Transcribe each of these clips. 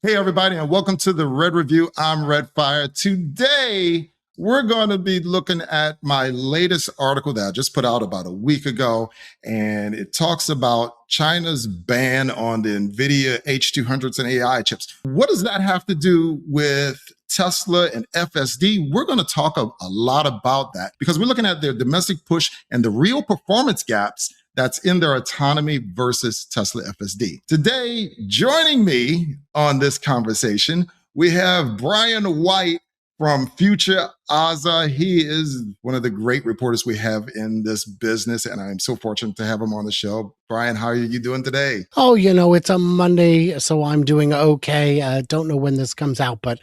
Hey, everybody, and welcome to the Red Review. I'm Redfire. Today, we're going to be looking at my latest article that I just put out about a week ago, and it talks about China's ban on the Nvidia H200s and AI chips. What does that have to do with Tesla and FSD? We're going to talk a lot about that because we're looking at their domestic push and the real performance gaps that's in their autonomy versus Tesla FSD. Today, joining me on this conversation, we have Brian White from Future Aza. He is one of the great reporters we have in this business, and I'm so fortunate to have him on the show. Brian, how are you doing today? Oh, it's a Monday, so I'm doing okay. Don't know when this comes out, but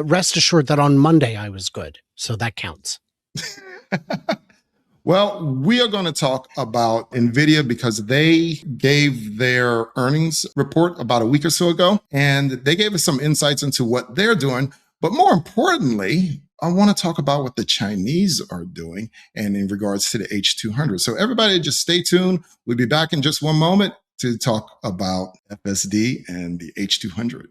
rest assured that on Monday I was good, so that counts. Well, we are going to talk about Nvidia because they gave their earnings report about a week or so ago, and they gave us some insights into what they're doing. But more importantly, I want to talk about what the Chinese are doing and in regards to the H200. So everybody just stay tuned. We'll be back in just one moment to talk about FSD and the H200.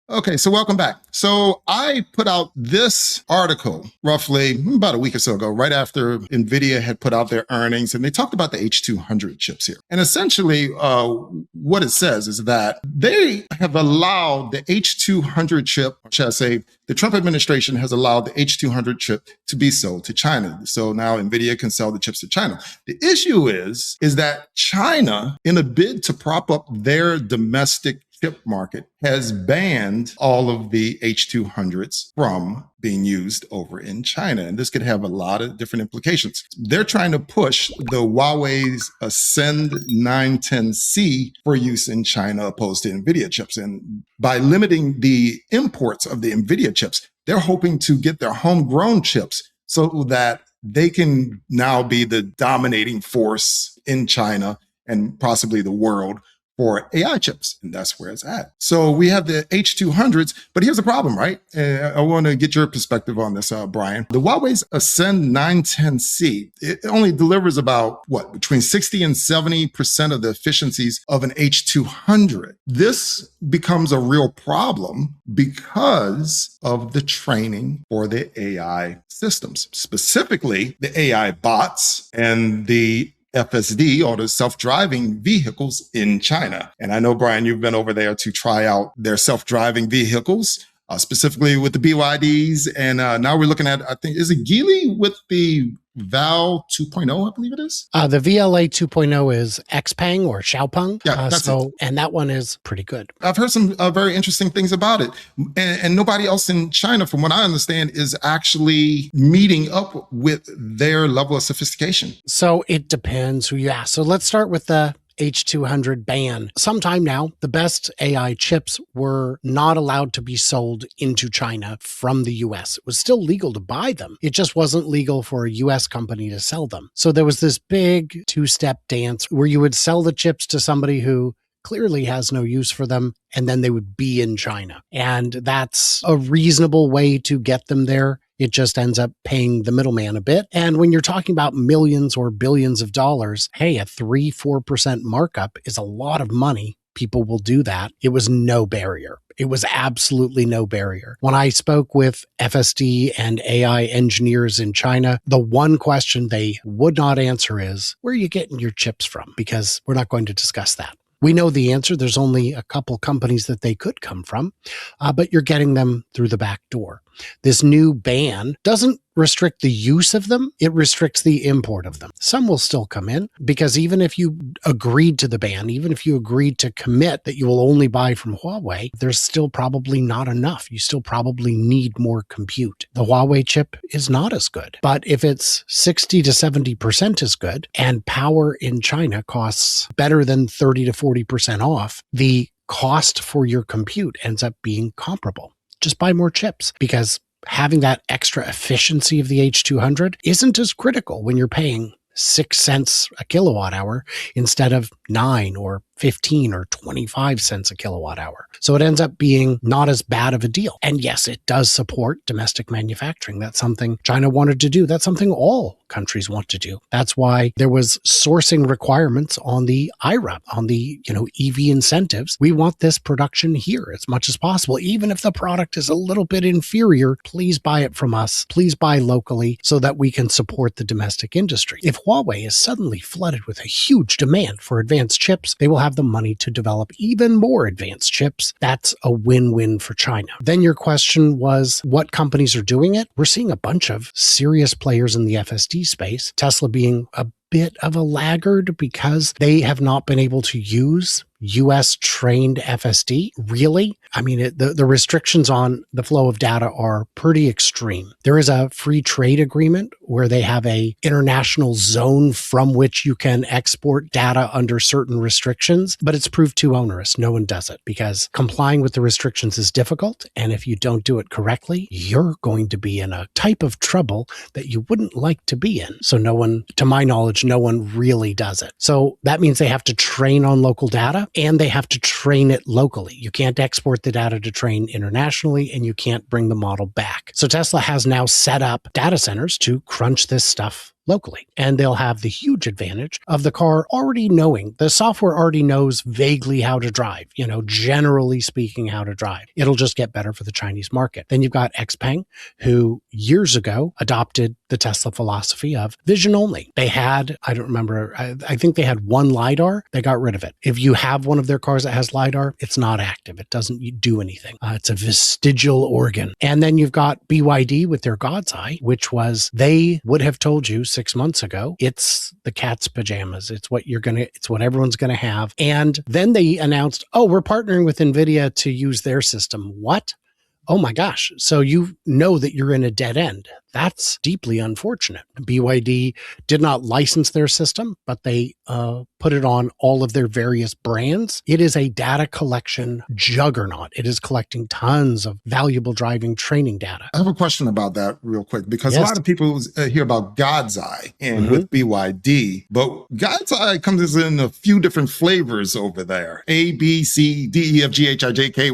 Okay, so welcome back. So I put out this article roughly about a week or so ago, right after Nvidia had put out their earnings, and they talked about the H200 chips here. And essentially what it says is that they have allowed the H200 chip, or should I say, the Trump administration has allowed the H200 chip to be sold to China. So now Nvidia can sell the chips to China. The issue is that China, in a bid to prop up their domestic chip market, has banned all of the H200s from being used over in China. And this could have a lot of different implications. They're trying to push the Huawei's Ascend 910C for use in China opposed to Nvidia chips. And by limiting the imports of the Nvidia chips, they're hoping to get their homegrown chips so that they can now be the dominating force in China and possibly the world for AI chips, and that's where it's at. So we have the H200s, but here's the problem, right? I want to get your perspective on this, Brian. The Huawei's Ascend 910C, it only delivers about, between 60 and 70% of the efficiencies of an H200. This becomes a real problem because of the training for the AI systems, specifically the AI bots and the FSD, or the self-driving vehicles in China. And I know, Brian, you've been over there to try out their self-driving vehicles, specifically with the BYDs. And now we're looking at, I think, is it Geely with the Val 2.0, I believe it is? The VLA 2.0 is Xpeng or Xiaopeng. Yeah, that's it. And that one is pretty good. I've heard some very interesting things about it. And nobody else in China, from what I understand, is actually meeting up with their level of sophistication. So it depends who you ask. So let's start with the H200 ban. Sometime now, the best AI chips were not allowed to be sold into China from the US. It was still legal to buy them. It just wasn't legal for a US company to sell them. So there was this big two-step dance where you would sell the chips to somebody who clearly has no use for them, and then they would be in China. And that's a reasonable way to get them there. It just ends up paying the middleman a bit. And when you're talking about millions or billions of dollars, hey, a 3-4% markup is a lot of money. People will do that. It was no barrier. It was absolutely no barrier. When I spoke with FSD and AI engineers in China, the one question they would not answer is, where are you getting your chips from? Because we're not going to discuss that. We know the answer. There's only a couple companies that they could come from, but you're getting them through the back door. This new ban doesn't restrict the use of them. It restricts the import of them. Some will still come in because even if you agreed to the ban, even if you agreed to commit that you will only buy from Huawei, there's still probably not enough. You still probably need more compute. The Huawei chip is not as good, but if it's 60 to 70% as good and power in China costs better than 30 to 40% off, the cost for your compute ends up being comparable. Just buy more chips, because having that extra efficiency of the H200 isn't as critical when you're paying 6 cents a kilowatt hour instead of 9 or 15 or 25 cents a kilowatt hour. So it ends up being not as bad of a deal. And yes, it does support domestic manufacturing. That's something China wanted to do. That's something all countries want to do. That's why there was sourcing requirements on the IRA, on the EV incentives. We want this production here as much as possible. Even if the product is a little bit inferior, please buy it from us. Please buy locally so that we can support the domestic industry. If Huawei is suddenly flooded with a huge demand for advanced chips, they will have the money to develop even more advanced chips. That's a win-win for China. Then your question was, what companies are doing it? We're seeing a bunch of serious players in the FSD space, Tesla being a bit of a laggard because they have not been able to use US trained FSD. Really? I mean, the restrictions on the flow of data are pretty extreme. There is a free trade agreement where they have a international zone from which you can export data under certain restrictions, but it's proved too onerous. No one does it because complying with the restrictions is difficult. And if you don't do it correctly, you're going to be in a type of trouble that you wouldn't like to be in. So no one, to my knowledge, no one really does it. So that means they have to train on local data and they have to train it locally. You can't export the data to train internationally and you can't bring the model back. So Tesla has now set up data centers to crunch this stuff locally. And they'll have the huge advantage of the car already knowing, the software already knows vaguely how to drive, generally speaking, how to drive. It'll just get better for the Chinese market. Then you've got Xpeng, who years ago adopted the Tesla philosophy of vision only. They had, I don't remember, I think they had one LiDAR. They got rid of it. If you have one of their cars that has LiDAR, it's not active. It doesn't do anything. It's a vestigial organ. And then you've got BYD with their God's Eye, which was, they would have told you 6 months ago, it's the cat's pajamas. It's what it's what everyone's going to have. And then they announced, we're partnering with Nvidia to use their system. What? Oh my gosh. So you know that you're in a dead end. That's deeply unfortunate. BYD did not license their system, but they put it on all of their various brands. It is a data collection juggernaut. It is collecting tons of valuable driving training data. I have a question about that real quick, because a lot of people hear about God's Eye and with BYD, but God's Eye comes in a few different flavors over there. A, B, C, D, E, F, G, H, I, J, K.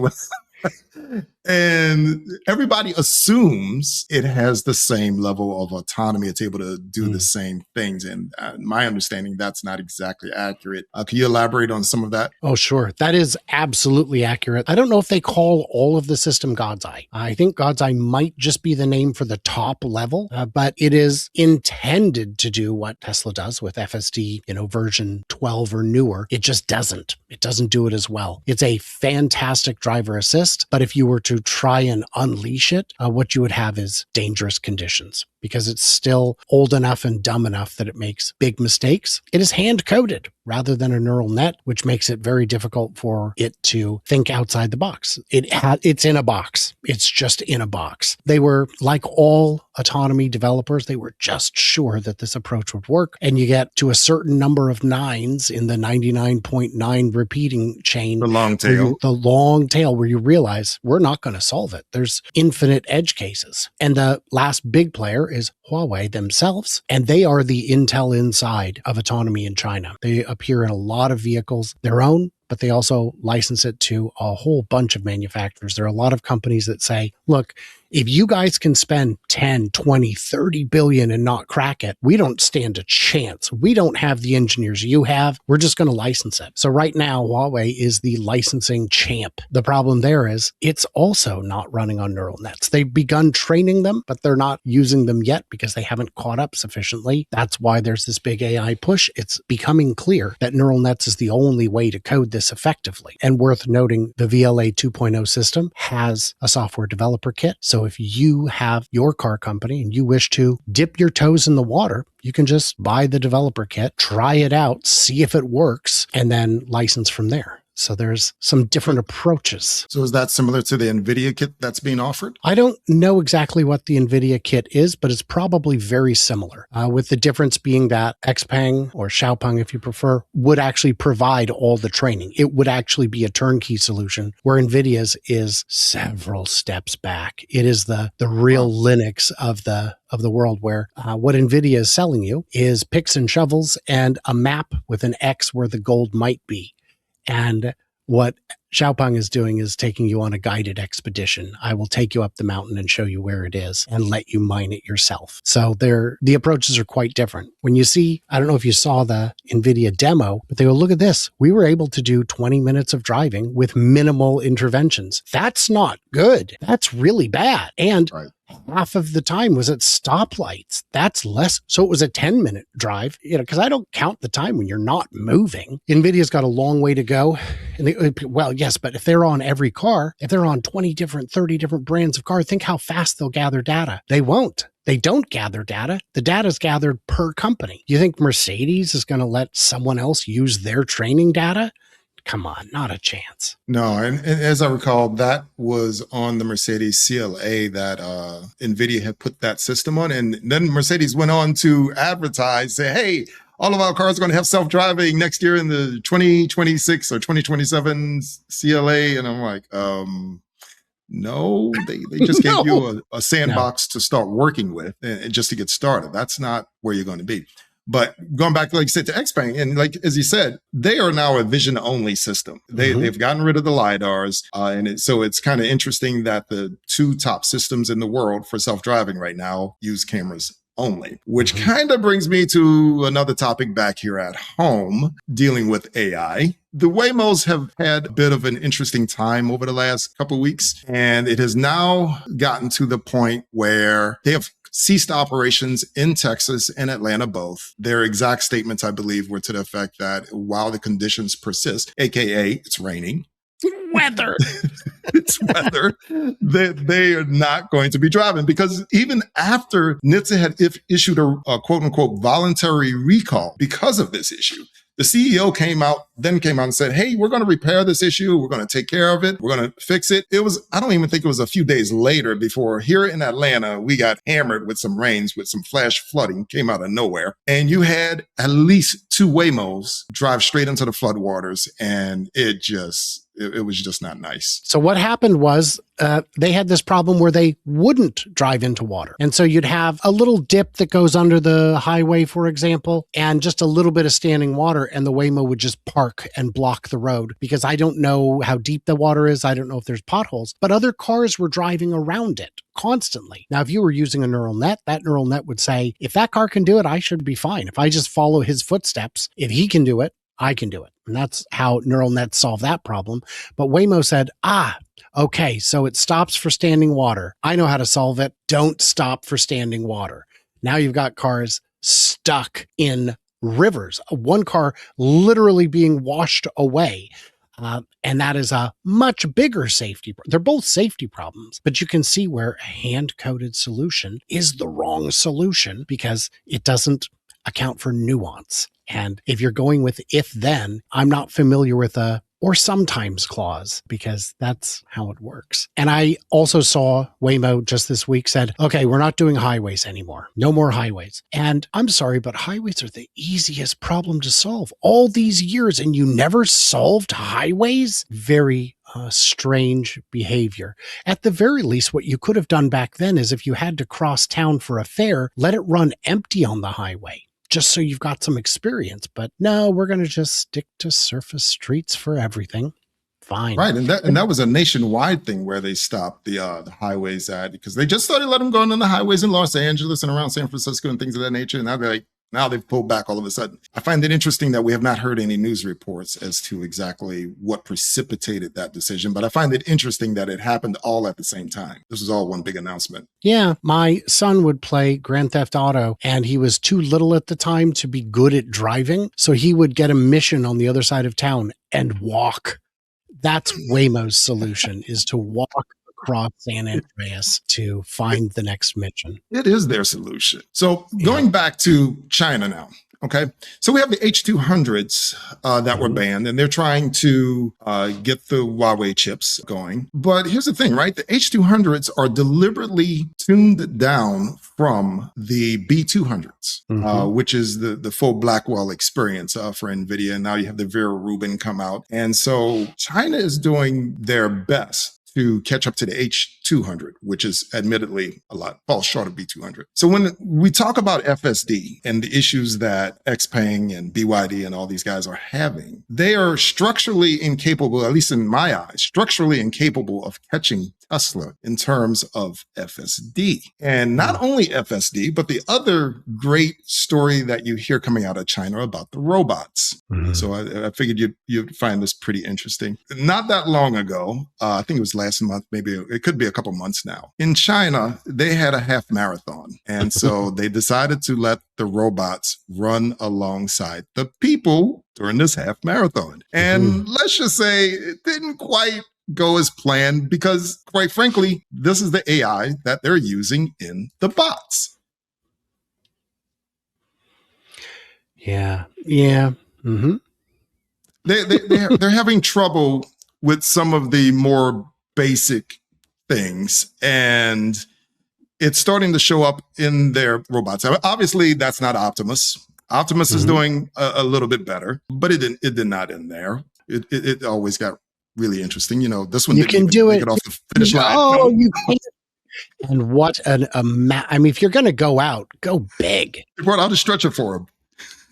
And everybody assumes it has the same level of autonomy. It's able to do the same things. And my understanding, that's not exactly accurate. Can you elaborate on some of that? Oh, sure. That is absolutely accurate. I don't know if they call all of the system God's Eye. I think God's Eye might just be the name for the top level, but it is intended to do what Tesla does with FSD, version 12 or newer. It just doesn't. It doesn't do it as well. It's a fantastic driver assist, but if you were to try and unleash it, what you would have is dangerous conditions because it's still old enough and dumb enough that it makes big mistakes. It is hand-coded rather than a neural net, which makes it very difficult for it to think outside the box. It's in a box. It's just in a box. They were, like all autonomy developers, they were just sure that this approach would work. And you get to a certain number of nines in the 99.9 repeating chain. The long tail. The long tail where you realize we're not going to solve it. There's infinite edge cases. And the last big player is Huawei themselves, and they are the Intel Inside of autonomy in China. They appear in a lot of vehicles, their own, but they also license it to a whole bunch of manufacturers. There are a lot of companies that say, look, if you guys can spend 10, 20, 30 billion and not crack it, we don't stand a chance. We don't have the engineers you have. We're just going to license it. So right now, Huawei is the licensing champ. The problem there is it's also not running on neural nets. They've begun training them, but they're not using them yet because they haven't caught up sufficiently. That's why there's this big AI push. It's becoming clear that neural nets is the only way to code this effectively. And worth noting, the VLA 2.0 system has a software developer kit. So if you have your car company and you wish to dip your toes in the water, you can just buy the developer kit, try it out, see if it works, and then license from there. So there's some different approaches. So is that similar to the Nvidia kit that's being offered? I don't know exactly what the Nvidia kit is, but it's probably very similar, with the difference being that Xpeng, or Xiaopeng if you prefer, would actually provide all the training. It would actually be a turnkey solution, where Nvidia's is several steps back. It is the real Linux of the world, where what Nvidia is selling you is picks and shovels and a map with an X where the gold might be. And what Xiaopeng is doing is taking you on a guided expedition. I will take you up the mountain and show you where it is and let you mine it yourself. So the approaches are quite different. When you see, I don't know if you saw the NVIDIA demo, but they go, look at this. We were able to do 20 minutes of driving with minimal interventions. That's not good. That's really bad. And half of the time was at stoplights. That's less. So it was a 10-minute drive, because I don't count the time when you're not moving. NVIDIA's got a long way to go. And well, yes, but if they're on every car, if they're on 20 different, 30 different brands of car, think how fast they'll gather data. They won't. They don't gather data. The data is gathered per company. You think Mercedes is going to let someone else use their training data? Come on, not a chance. No, and as I recall, that was on the Mercedes CLA that NVIDIA had put that system on. And then Mercedes went on to advertise, say, hey, all of our cars are going to have self-driving next year in the 2026 or 2027 CLA. And I'm like, no, they just gave you a sandbox to start working with and just to get started. That's not where you're going to be. But going back, like you said, to Xpeng, and like as you said, they are now a vision-only system. They've gotten rid of the LiDARs, so it's kind of interesting that the two top systems in the world for self-driving right now use cameras only, which kind of brings me to another topic back here at home, dealing with AI. The Waymos have had a bit of an interesting time over the last couple of weeks, and it has now gotten to the point where they have ceased operations in Texas and Atlanta both. Their exact statements, I believe, were to the effect that while the conditions persist, aka it's raining, weather, it's weather, that they are not going to be driving, because even after NHTSA had issued a quote unquote voluntary recall because of this issue, the CEO came out and said, hey, we're going to repair this issue. We're going to take care of it. We're going to fix it. I don't even think it was a few days later before here in Atlanta, we got hammered with some rains, with some flash flooding, came out of nowhere. And you had at least 2 Waymos drive straight into the floodwaters. And it was just not nice. So what happened was they had this problem where they wouldn't drive into water. And so you'd have a little dip that goes under the highway, for example, and just a little bit of standing water, and the Waymo would just park and block the road, because I don't know how deep the water is. I don't know if there's potholes, but other cars were driving around it constantly. Now, if you were using a neural net, that neural net would say, if that car can do it, I should be fine. If I just follow his footsteps, if he can do it, I can do it. And that's how neural nets solve that problem. But Waymo said, okay, so it stops for standing water. I know how to solve it. Don't stop for standing water. Now you've got cars stuck in rivers, one car literally being washed away. And that is a much bigger safety. They're both safety problems, but you can see where a hand-coded solution is the wrong solution, because it doesn't account for nuance. And if you're going with if then, I'm not familiar with a or sometimes clause, because that's how it works. And I also saw Waymo just this week said, okay, we're not doing highways anymore. No more highways. And I'm sorry, but highways are the easiest problem to solve. All these years and you never solved highways? Very strange behavior. At the very least, what you could have done back then is, if you had to cross town for a fare, let it run empty on the highway, just so you've got some experience. But no, we're going to just stick to surface streets for everything. Fine. Right. And that was a nationwide thing where they stopped the highways because they just started letting them go on the highways in Los Angeles and around San Francisco and things of that nature. And now they've pulled back all of a sudden. I find it interesting that we have not heard any news reports as to exactly what precipitated that decision, but I find it interesting that it happened all at the same time. This was all one big announcement. Yeah, my son would play Grand Theft Auto, and he was too little at the time to be good at driving, so he would get a mission on the other side of town and walk. That's Waymo's solution, is to walk across San Andreas to find the next mission. It is their solution. So going back to China now, Okay. So we have the H200s that were banned, and they're trying to get the Huawei chips going. But here's the thing, right? The H200s are deliberately tuned down from the B200s, which is the full Blackwell experience for Nvidia. And now you have the Vera Rubin come out. And so China is doing their best to catch up to the H200, which is admittedly a lot, falls short of B200. So when we talk about FSD and the issues that Xpeng and BYD and all these guys are having, they are structurally incapable, at least in my eyes, structurally incapable of catching Tesla in terms of FSD. And not only FSD, but the other great story that you hear coming out of China about the robots. So I figured you'd find this pretty interesting. Not that long ago, I think it was last month, maybe it could be a couple months now. In China, they had a half marathon. And so they decided to let the robots run alongside the people during this half marathon. And let's just say it didn't quite go as planned because, quite frankly, this is the AI that they're using in the bots. Yeah. They're having trouble with some of the more basic things, and it's starting to show up in their robots. Obviously, that's not Optimus. Optimus is doing a little bit better, but it did not end there. It always got really interesting. You know, this one didn't even make it off the finish line. Oh, you can't. And what I mean, if you're going to go out, go big. They brought out a stretcher for him.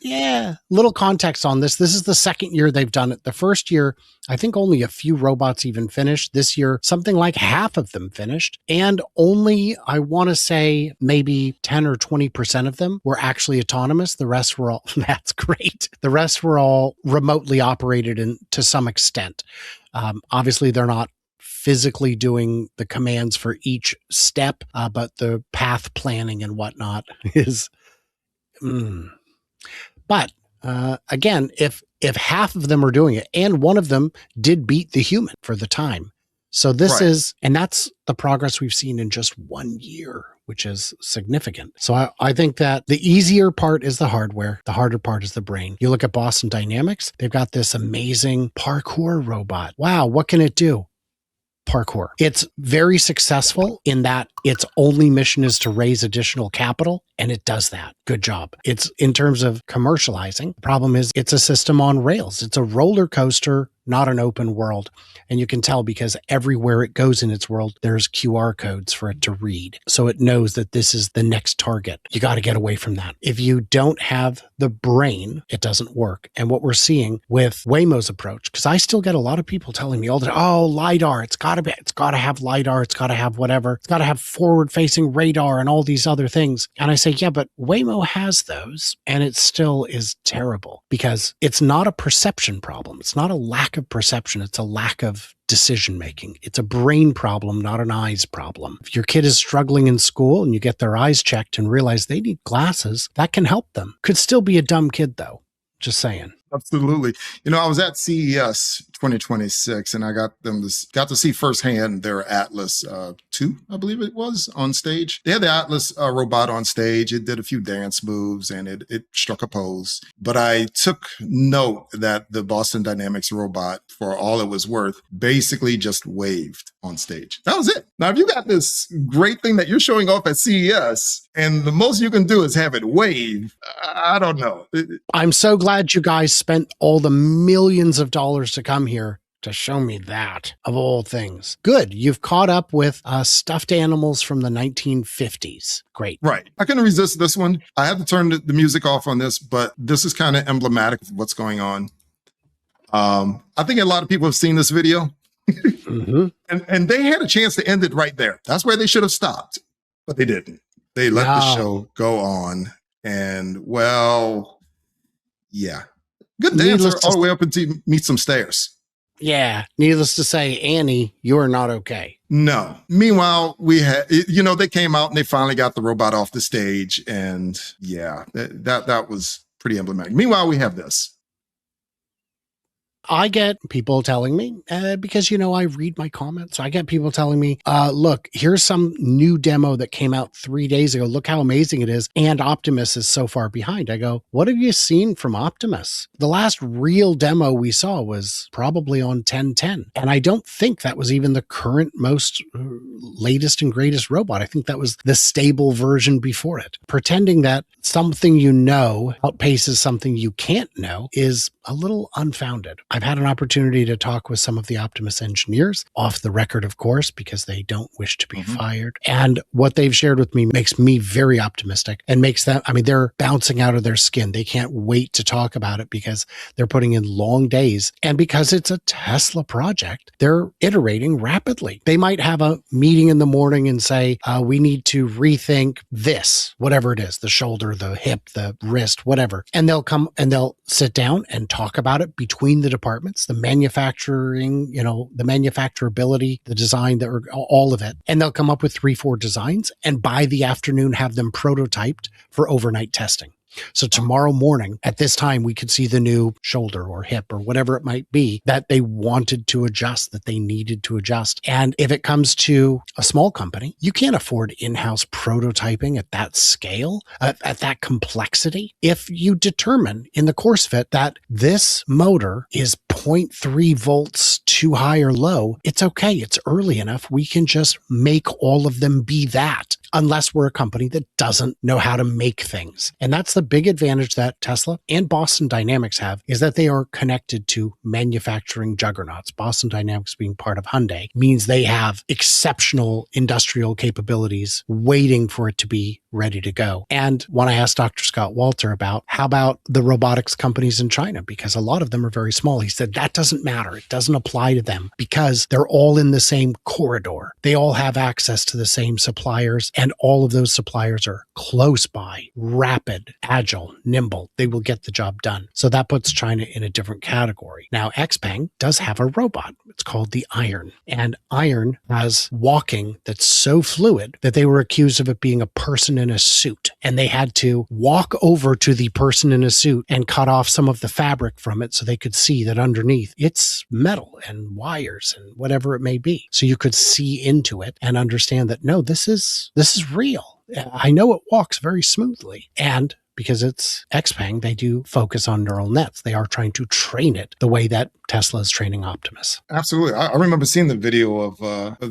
Yeah. Little context on this. This is the second year they've done it. The first year, I think only a few robots even finished. This year, something like half of them finished. And only, I want to say, maybe 10 or 20% of them were actually autonomous. The rest were all, that's great. The rest were all remotely operated to some extent. Obviously, they're not physically doing the commands for each step, but the path planning and whatnot is... But again, if half of them are doing it, and one of them did beat the human for the time. So this is, and that's the progress we've seen in just 1 year, which is significant. So I think that the easier part is the hardware. The harder part is the brain. You look at Boston Dynamics, they've got this amazing parkour robot. Wow, what can it do? Parkour. It's very successful in that its only mission is to raise additional capital, and it does that. Good job. It's in terms of commercializing. The problem is it's a system on rails. It's a roller coaster, not an open world. And you can tell because everywhere it goes in its world, there's QR codes for it to read. So it knows that this is the next target. You got to get away from that. If you don't have the brain, it doesn't work. And what we're seeing with Waymo's approach, because I still get a lot of people telling me all the time, oh, LiDAR, it's got to have LiDAR, it's got to have whatever, it's got to have forward-facing radar and all these other things. And I say, yeah, but Waymo has those, and it still is terrible because it's not a perception problem. It's not a lack of perception. It's a lack of decision making. It's a brain problem, not an eyes problem. If your kid is struggling in school and you get their eyes checked and realize they need glasses, that can help them. Could still be a dumb kid though. Just saying. Absolutely. You know, I was at CES 2026 and I got to see firsthand their Atlas 2, I believe it was, on stage. They had the Atlas robot on stage. It did a few dance moves and it struck a pose. But I took note that the Boston Dynamics robot, for all it was worth, basically just waved on stage. That was it. Now, if you got this great thing that you're showing off at CES and the most you can do is have it wave, I don't know. I'm so glad you guys spent all the millions of dollars to come here to show me that, of all things. Good. You've caught up with stuffed animals from the 1950s. Great. Right. I couldn't resist this one. I had to turn the music off on this, but this is kind of emblematic of what's going on. I think a lot of people have seen this video. And they had a chance to end it right there. That's where they should have stopped, but they didn't. They let the show go on. And well, yeah. Good dancer all the way up until you meet some stairs. Yeah. Needless to say, Annie, you're not okay. No. Meanwhile, we had, you know, they came out and they finally got the robot off the stage. And yeah, that was pretty emblematic. Meanwhile, we have this. I get people telling me, because, I read my comments. I get people telling me, look, here's some new demo that came out 3 days ago. Look how amazing it is. And Optimus is so far behind. I go, what have you seen from Optimus? The last real demo we saw was probably on 1010. And I don't think that was even the current most latest and greatest robot. I think that was the stable version before it. Pretending that something outpaces something you can't know is a little unfounded. I've had an opportunity to talk with some of the Optimus engineers, off the record, of course, because they don't wish to be fired. And what they've shared with me makes me very optimistic and makes them, they're bouncing out of their skin. They can't wait to talk about it because they're putting in long days. And because it's a Tesla project, they're iterating rapidly. They might have a meeting in the morning and say, we need to rethink this, whatever it is, the shoulder, the hip, the wrist, whatever. And they'll come and they'll sit down and talk about it between the departments, the manufacturing, the manufacturability, the design, all of it. And they'll come up with 3-4 designs and by the afternoon have them prototyped for overnight testing. So tomorrow morning at this time, we could see the new shoulder or hip or whatever it might be that they wanted to adjust, that they needed to adjust. And if it comes to a small company, you can't afford in-house prototyping at that scale, at that complexity. If you determine in the course fit that this motor is 0.3 volts too high or low, it's okay. It's early enough. We can just make all of them be that, unless we're a company that doesn't know how to make things. And that's the big advantage that Tesla and Boston Dynamics have, is that they are connected to manufacturing juggernauts. Boston Dynamics being part of Hyundai means they have exceptional industrial capabilities waiting for it to be ready to go. And when I asked Dr. Scott Walter about how about the robotics companies in China, because a lot of them are very small, he said that doesn't matter. It doesn't apply to them because they're all in the same corridor. They all have access to the same suppliers, and all of those suppliers are close by, rapid, agile, nimble. They will get the job done. So that puts China in a different category. Now, Xpeng does have a robot. It's called the Iron. And Iron has walking that's so fluid that they were accused of it being a person in a suit. And they had to walk over to the person in a suit and cut off some of the fabric from it so they could see that underneath it's metal and wires and whatever it may be. So you could see into it and understand that, no, this is real. I know it walks very smoothly. And because it's Xpeng, they do focus on neural nets. They are trying to train it the way that Tesla is training Optimus. Absolutely. I remember seeing the video of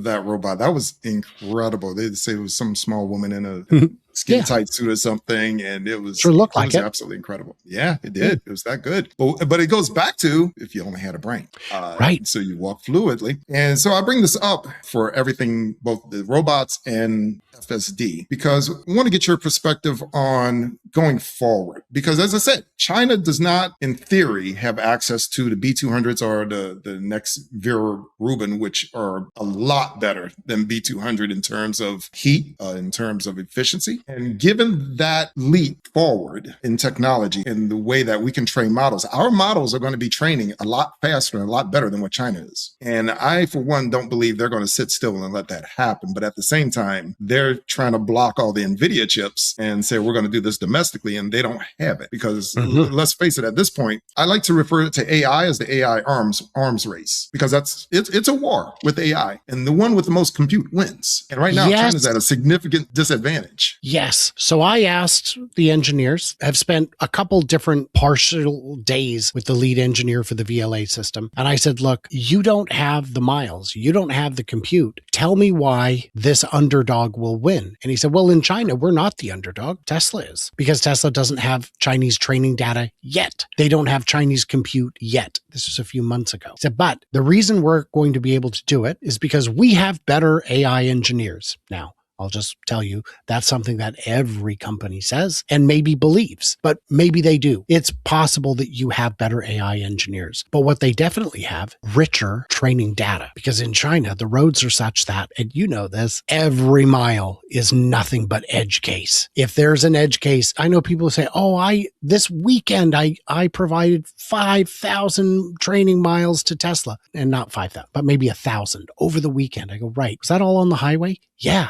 that robot. That was incredible. They say it was some small woman in a skin tight suit or something, and it was absolutely incredible. Yeah, it did. It was that good. But it goes back to if you only had a brain, right? So you walk fluidly, and so I bring this up for everything, both the robots and FSD, because I want to get your perspective on going forward. Because as I said, China does not, in theory, have access to the B200s or the next Vera Rubin, which are a lot better than B200 in terms of heat, in terms of efficiency. And given that leap forward in technology and the way that we can train models, our models are going to be training a lot faster and a lot better than what China is. And I, for one, don't believe they're going to sit still and let that happen. But at the same time, they're trying to block all the Nvidia chips and say, we're going to do this domestically, and they don't have it. Because let's face it, at this point, I like to refer to AI as the AI arms race, because it's a war with AI, and the one with the most compute wins. And right now, China's at a significant disadvantage. Yes. So I asked the engineers, have spent a couple different partial days with the lead engineer for the VLA system. And I said, look, you don't have the miles. You don't have the compute. Tell me why this underdog will win. And he said, well, in China, we're not the underdog. Tesla is, because Tesla doesn't have Chinese training data yet. They don't have Chinese compute yet. This was a few months ago. He said, but the reason we're going to be able to do it is because we have better AI engineers. Now, I'll just tell you, that's something that every company says and maybe believes, but maybe they do. It's possible that you have better AI engineers, but what they definitely have, richer training data, because in China, the roads are such that, and you know this, every mile is nothing but edge case. If there's an edge case, I know people say, this weekend, I provided 5,000 training miles to Tesla, and not 5,000, but maybe 1,000 over the weekend. I go, right. Was that all on the highway? Yeah.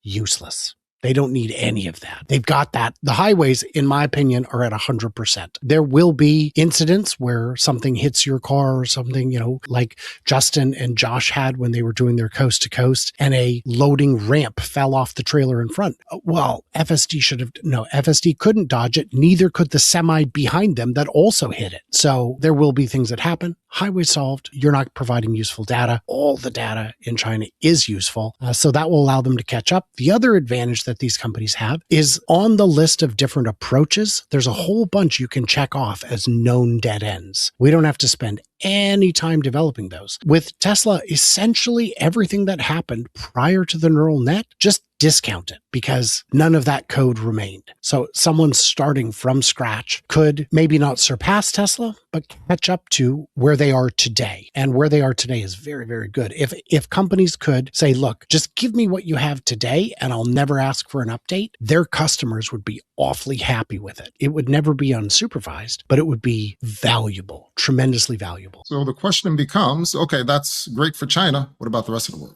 Useless. They don't need any of that. They've got that. The highways, in my opinion, are at 100%. There will be incidents where something hits your car or something, like Justin and Josh had when they were doing their coast to coast and a loading ramp fell off the trailer in front. Well, FSD couldn't dodge it. Neither could the semi behind them that also hit it. So there will be things that happen. Highway solved. You're not providing useful data. All the data in China is useful. So that will allow them to catch up. The other advantage that these companies have is on the list of different approaches, there's a whole bunch you can check off as known dead ends. We don't have to spend any time developing those. With Tesla, essentially everything that happened prior to the neural net, just discount it because none of that code remained. So someone starting from scratch could maybe not surpass Tesla, but catch up to where they are today. And where they are today is very, very good. If companies could say, look, just give me what you have today and I'll never ask for an update, their customers would be awfully happy with it. It would never be unsupervised, but it would be valuable, tremendously valuable. So the question becomes, okay, that's great for China. What about the rest of the world?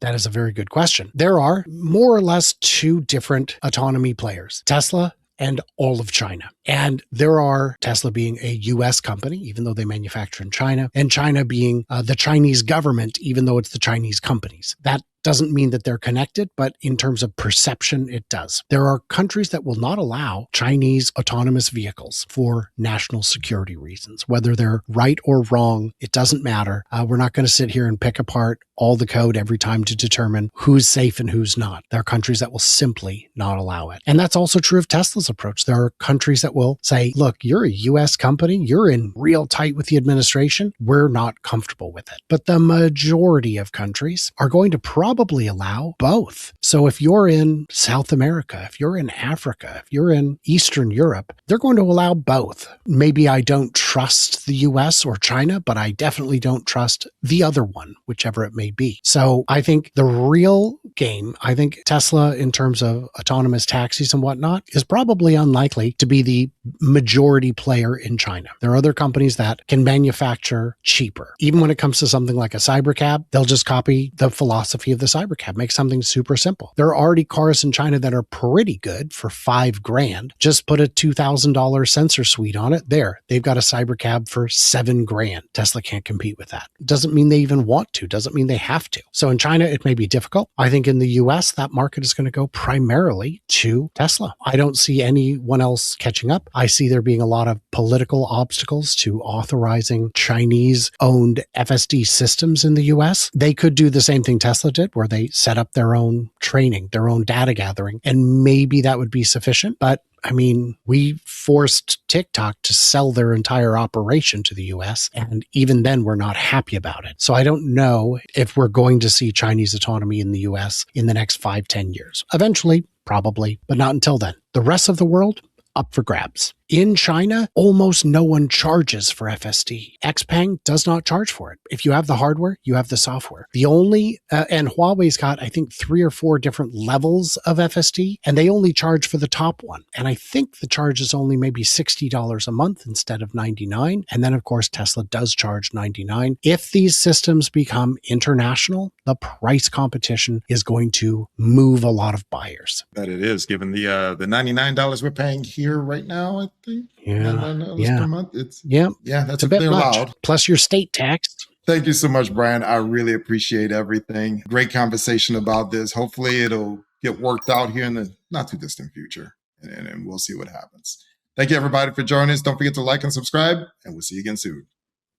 That is a very good question. There are more or less two different autonomy players, Tesla and all of China. And there are Tesla being a US company, even though they manufacture in China, and China being the Chinese government, even though it's the Chinese companies. That doesn't mean that they're connected, but in terms of perception, it does. There are countries that will not allow Chinese autonomous vehicles for national security reasons. Whether they're right or wrong, it doesn't matter. We're not going to sit here and pick apart all the code every time to determine who's safe and who's not. There are countries that will simply not allow it. And that's also true of Tesla's approach. There are countries that will say, look, you're a US company, you're in real tight with the administration, we're not comfortable with it. But the majority of countries are going to probably allow both. So if you're in South America, if you're in Africa, if you're in Eastern Europe, they're going to allow both. Maybe I don't trust the US or China, but I definitely don't trust the other one, whichever it may be. So I think the real game, I think Tesla in terms of autonomous taxis and whatnot is probably unlikely to be the majority player in China. There are other companies that can manufacture cheaper. Even when it comes to something like a cybercab, they'll just copy the philosophy of the cybercab, make something super simple. There are already cars in China that are pretty good for $5,000. Just put a $2,000 sensor suite on it. There, they've got a cybercab for $7,000. Tesla can't compete with that. Doesn't mean they even want to, doesn't mean they have to. So in China, it may be difficult. I think in the US, that market is going to go primarily to Tesla. I don't see anyone else catching up. I see there being a lot of political obstacles to authorizing Chinese-owned FSD systems in the US. They could do the same thing Tesla did, where they set up their own training, their own data gathering, and maybe that would be sufficient. But I mean, we forced TikTok to sell their entire operation to the US, and even then we're not happy about it. So I don't know if we're going to see Chinese autonomy in the US in the next 5-10 years. Eventually, probably, but not until then. The rest of the world, up for grabs. In China, almost no one charges for FSD. Xpeng does not charge for it. If you have the hardware, you have the software. The only, and Huawei's got, I think, 3 or 4 different levels of FSD, and they only charge for the top one. And I think the charge is only maybe $60 a month instead of $99. And then, of course, Tesla does charge $99. If these systems become international, the price competition is going to move a lot of buyers. That it is, given the $99 we're paying here right now, I think. Yeah. $99 per month. That's it's a bit they're much. allowed. Plus your state tax. Thank you so much, Brian. I really appreciate everything. Great conversation about this. Hopefully it'll get worked out here in the not too distant future, and we'll see what happens. Thank you, everybody, for joining us. Don't forget to like and subscribe, and we'll see you again soon.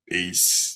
Peace.